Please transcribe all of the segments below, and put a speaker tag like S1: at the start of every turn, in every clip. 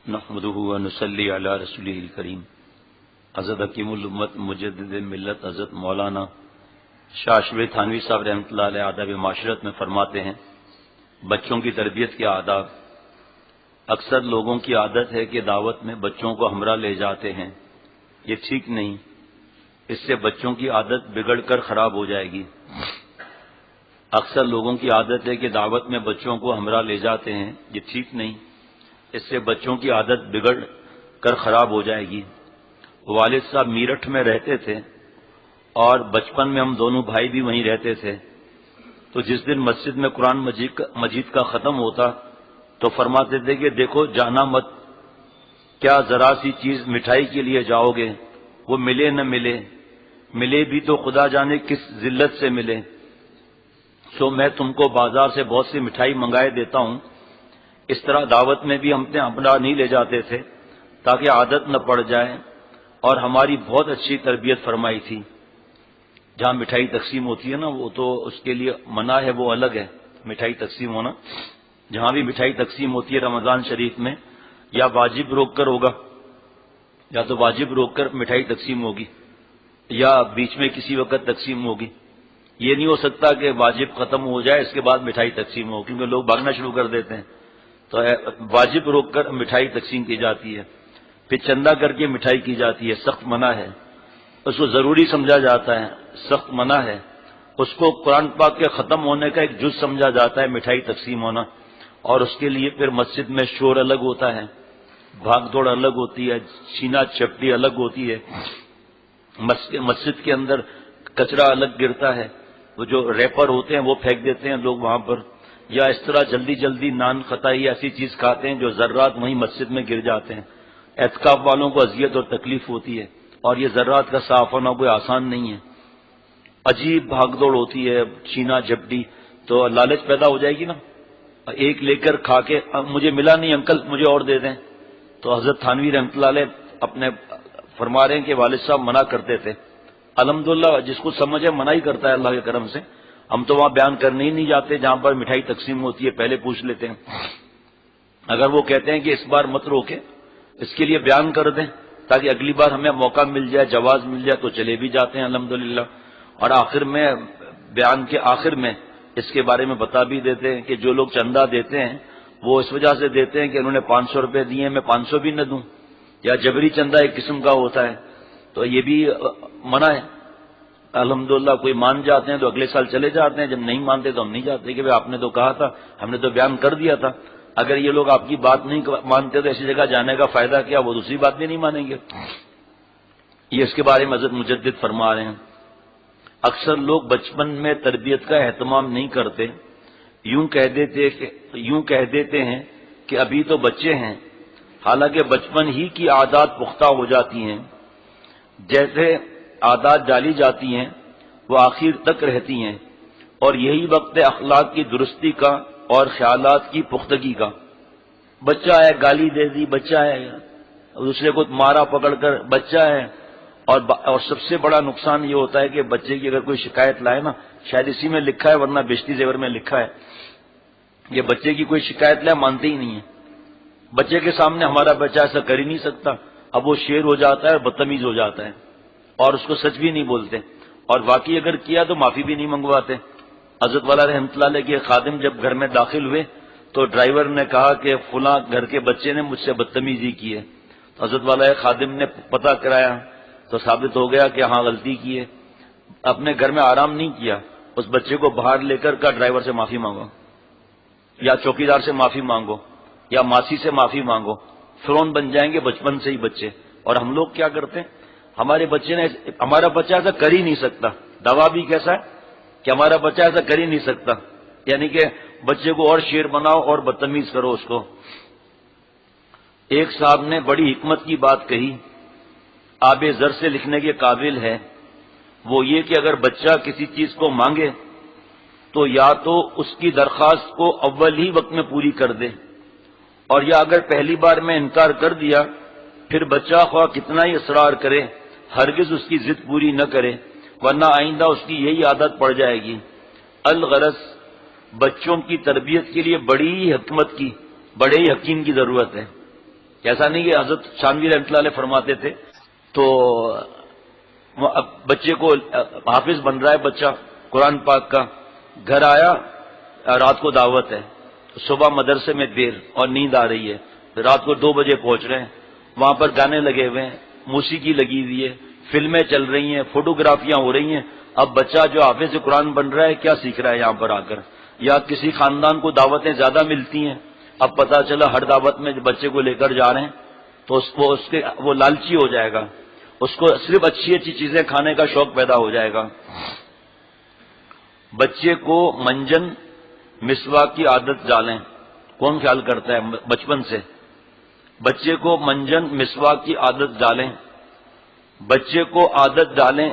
S1: نحمده ونصلي علی رسوله الکریم۔ حضرت حکیم الامت مجدد ملت حضرت مولانا شاہ اشرف تھانوی صاحب رحمۃ اللہ علیہ آداب معاشرت میں فرماتے ہیں، بچوں کی تربیت کے آداب۔ اکثر لوگوں کی عادت ہے کہ دعوت میں بچوں کو ہمراہ لے جاتے ہیں، یہ ٹھیک نہیں، اس سے بچوں کی عادت بگڑ کر خراب ہو جائے گی۔ اکثر لوگوں کی عادت ہے کہ دعوت میں بچوں کو ہمراہ لے جاتے ہیں، یہ ٹھیک نہیں، اس سے بچوں کی عادت بگڑ کر خراب ہو جائے گی۔ والد صاحب میرٹھ میں رہتے تھے اور بچپن میں ہم دونوں بھائی بھی وہیں رہتے تھے، تو جس دن مسجد میں قرآن مجید کا ختم ہوتا تو فرماتے تھے کہ دیکھو جانا مت، کیا ذرا سی چیز مٹھائی کے لیے جاؤ گے، وہ ملے نہ ملے، ملے بھی تو خدا جانے کس ذلت سے ملے، سو میں تم کو بازار سے بہت سی مٹھائی منگائے دیتا ہوں۔ اس طرح دعوت میں بھی ہم نے ہمراہ نہیں لے جاتے تھے تاکہ عادت نہ پڑ جائے، اور ہماری بہت اچھی تربیت فرمائی تھی۔ جہاں مٹھائی تقسیم ہوتی ہے نا، وہ تو اس کے لیے منع ہے، وہ الگ ہے مٹھائی تقسیم ہونا۔ جہاں بھی مٹھائی تقسیم ہوتی ہے رمضان شریف میں، یا واجب روک کر ہوگا، یا تو واجب روک کر مٹھائی تقسیم ہوگی، یا بیچ میں کسی وقت تقسیم ہوگی۔ یہ نہیں ہو سکتا کہ واجب ختم ہو جائے اس کے بعد مٹھائی تقسیم ہو، کیونکہ لوگ بھاگنا شروع کر دیتے ہیں۔ تو واجب روک کر مٹھائی تقسیم کی جاتی ہے، پھر چندہ کر کے مٹھائی کی جاتی ہے، سخت منع ہے۔ اس کو ضروری سمجھا جاتا ہے، سخت منع ہے۔ اس کو قرآن پاک کے ختم ہونے کا ایک جز سمجھا جاتا ہے مٹھائی تقسیم ہونا، اور اس کے لیے پھر مسجد میں شور الگ ہوتا ہے، بھاگ دوڑ الگ ہوتی ہے، چھینا چپٹی الگ ہوتی ہے، مسجد کے اندر کچرا الگ گرتا ہے، وہ جو ریپر ہوتے ہیں وہ پھینک دیتے ہیں لوگ وہاں پر، یا اس طرح جلدی جلدی نان خطائی ایسی چیز کھاتے ہیں جو ذرات وہیں مسجد میں گر جاتے ہیں۔ اعتکاف والوں کو اذیت اور تکلیف ہوتی ہے، اور یہ ذرات کا صاف ہونا کوئی آسان نہیں ہے، عجیب بھاگ دوڑ ہوتی ہے، چھینا جھپٹی، تو لالچ پیدا ہو جائے گی نا۔ ایک لے کر کھا کے مجھے ملا نہیں انکل مجھے اور دے دیں، تو حضرت تھانوی رحمۃ اللہ علیہ اپنے فرما رہے ہیں کہ والد صاحب منع کرتے تھے۔ الحمدللہ جس کو سمجھے منع ہی کرتا ہے اللہ کے کرم سے۔ ہم تو وہاں بیان کرنے ہی نہیں جاتے جہاں پر مٹھائی تقسیم ہوتی ہے، پہلے پوچھ لیتے ہیں۔ اگر وہ کہتے ہیں کہ اس بار مت روکے، اس کے لیے بیان کر دیں تاکہ اگلی بار ہمیں موقع مل جائے، جواز مل جائے، تو چلے بھی جاتے ہیں الحمدللہ۔ اور آخر میں بیان کے آخر میں اس کے بارے میں بتا بھی دیتے ہیں کہ جو لوگ چندہ دیتے ہیں وہ اس وجہ سے دیتے ہیں کہ انہوں نے 500 روپے دیے، میں 500 بھی نہ دوں، یا جبری چندہ ایک قسم کا ہوتا ہے، تو یہ بھی منع ہے۔ الحمدللہ کوئی مان جاتے ہیں تو اگلے سال چلے جاتے ہیں، جب نہیں مانتے تو ہم نہیں جاتے کہ آپ نے تو کہا تھا، ہم نے تو بیان کر دیا تھا۔ اگر یہ لوگ آپ کی بات نہیں مانتے تو ایسی جگہ جانے کا فائدہ کیا، وہ دوسری بات بھی نہیں مانیں گے۔ یہ اس کے بارے میں حضرت مجدد فرما رہے ہیں، اکثر لوگ بچپن میں تربیت کا اہتمام نہیں کرتے، یوں کہہ دیتے ہیں کہ ابھی تو بچے ہیں، حالانکہ بچپن ہی کی عادات پختہ ہو جاتی ہیں۔ جیسے عادات ڈالی جاتی ہیں وہ آخر تک رہتی ہیں، اور یہی وقت ہے اخلاق کی درستی کا اور خیالات کی پختگی کا۔ بچہ ہے گالی دے دی، بچہ ہے دوسرے کو مارا پکڑ کر، بچہ ہے، اور سب سے بڑا نقصان یہ ہوتا ہے کہ بچے کی اگر کوئی شکایت لائے نا، شاید اسی میں لکھا ہے ورنہ بیشتی زیور میں لکھا ہے، یہ بچے کی کوئی شکایت لائے مانتے ہی نہیں ہے۔ بچے کے سامنے ہمارا بچہ ایسا کر ہی نہیں سکتا، اب وہ شیر ہو جاتا ہے اور بدتمیز ہو جاتا ہے، اور اس کو سچ بھی نہیں بولتے، اور واقعی اگر کیا تو معافی بھی نہیں منگواتے۔ حضرت والا رحمۃ اللہ علیہ کے خادم جب گھر میں داخل ہوئے تو ڈرائیور نے کہا کہ فلاں گھر کے بچے نے مجھ سے بدتمیزی کی ہے، تو حضرت والا خادم نے پتہ کرایا تو ثابت ہو گیا کہ ہاں غلطی کی ہے۔ اپنے گھر میں آرام نہیں کیا، اس بچے کو باہر لے کر کا ڈرائیور سے معافی مانگو، یا چوکیدار سے معافی مانگو، یا ماسی سے معافی مانگو، فرعون بن جائیں گے بچپن سے ہی بچے۔ اور ہم لوگ کیا کرتے ہیں، ہمارا بچہ ایسا کر ہی نہیں سکتا، دعویٰ بھی کیسا ہے کہ ہمارا بچہ ایسا کر ہی نہیں سکتا، یعنی کہ بچے کو اور شیر بناؤ اور بدتمیز کرو اس کو۔ ایک صاحب نے بڑی حکمت کی بات کہی، آب زر سے لکھنے کے قابل ہے، وہ یہ کہ اگر بچہ کسی چیز کو مانگے تو یا تو اس کی درخواست کو اول ہی وقت میں پوری کر دے، اور یا اگر پہلی بار میں انکار کر دیا پھر بچہ خواہ کتنا ہی اصرار کرے ہرگز اس کی ضد پوری نہ کرے، ورنہ آئندہ اس کی یہی عادت پڑ جائے گی۔ الغرض بچوں کی تربیت کے لیے بڑی ہی حکمت کی، بڑے ہی حکیم کی ضرورت ہے۔ ایسا نہیں کہ حضرت شانوی رحمۃ اللہ علیہ فرماتے تھے تو اب بچے کو حافظ بن رہا ہے بچہ قرآن پاک کا، گھر آیا رات کو دعوت ہے، صبح مدرسے میں دیر اور نیند آ رہی ہے، رات کو 2 بجے پہنچ رہے ہیں، وہاں پر گانے لگے ہوئے ہیں، موسیقی لگی ہوئی ہے، فلمیں چل رہی ہیں، فوٹوگرافیاں ہو رہی ہیں. اب بچہ جو حافظ قرآن بن رہا ہے کیا سیکھ رہا ہے یہاں پر آ کر؟ یا کسی خاندان کو دعوتیں زیادہ ملتی ہیں، اب پتہ چلا ہر دعوت میں بچے کو لے کر جا رہے ہیں تو وہ لالچی ہو جائے گا، اس کو صرف اچھی اچھی چیزیں کھانے کا شوق پیدا ہو جائے گا. بچے کو منجن مسواک کی عادت ڈالیں. کون خیال کرتا ہے بچپن سے؟ بچے کو منجن مسواک کی عادت ڈالیں. بچے کو عادت ڈالیں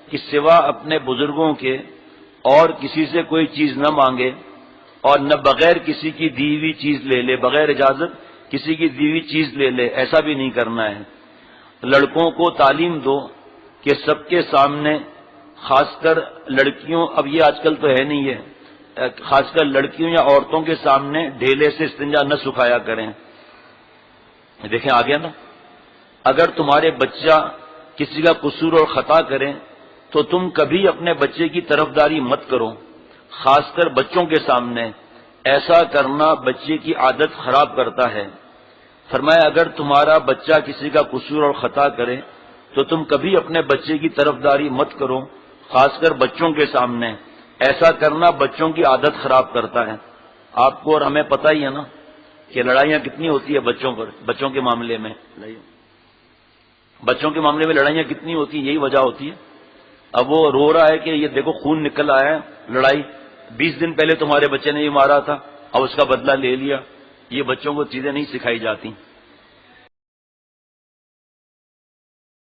S1: کہ سوا اپنے بزرگوں کے اور کسی سے کوئی چیز نہ مانگے اور نہ بغیر کسی کی دی ہوئی چیز لے لے، بغیر اجازت کسی کی دی ہوئی چیز لے لے، ایسا بھی نہیں کرنا ہے. لڑکوں کو تعلیم دو کہ سب کے سامنے، خاص کر لڑکیوں، اب یہ آج کل تو ہے نہیں ہے، خاص کر لڑکیوں یا عورتوں کے سامنے ڈھیلے سے استنجا نہ سکھایا کریں. دیکھیں آ گیا نا. اگر تمہارے بچہ کسی کا قصور اور خطا کریں تو تم کبھی اپنے بچے کی طرفداری مت کرو، خاص کر بچوں کے سامنے. ایسا کرنا بچے کی عادت خراب کرتا ہے. فرمایا اگر تمہارا بچہ کسی کا قصور اور خطا کرے تو تم کبھی اپنے بچے کی طرفداری مت کرو، خاص کر بچوں کے سامنے. ایسا کرنا بچوں کی عادت خراب کرتا ہے. آپ کو اور ہمیں پتہ ہی ہے نا کہ لڑائیاں کتنی ہوتی ہے بچوں کے معاملے میں. بچوں کے معاملے میں لڑائیاں کتنی ہوتی ہیں، یہی وجہ ہوتی ہے. اب وہ رو رہا ہے کہ یہ دیکھو خون نکل آیا ہے، لڑائی 20 دن پہلے تمہارے بچے نے یہ مارا تھا، اب اس کا بدلہ لے لیا. یہ بچوں کو چیزیں نہیں سکھائی جاتی.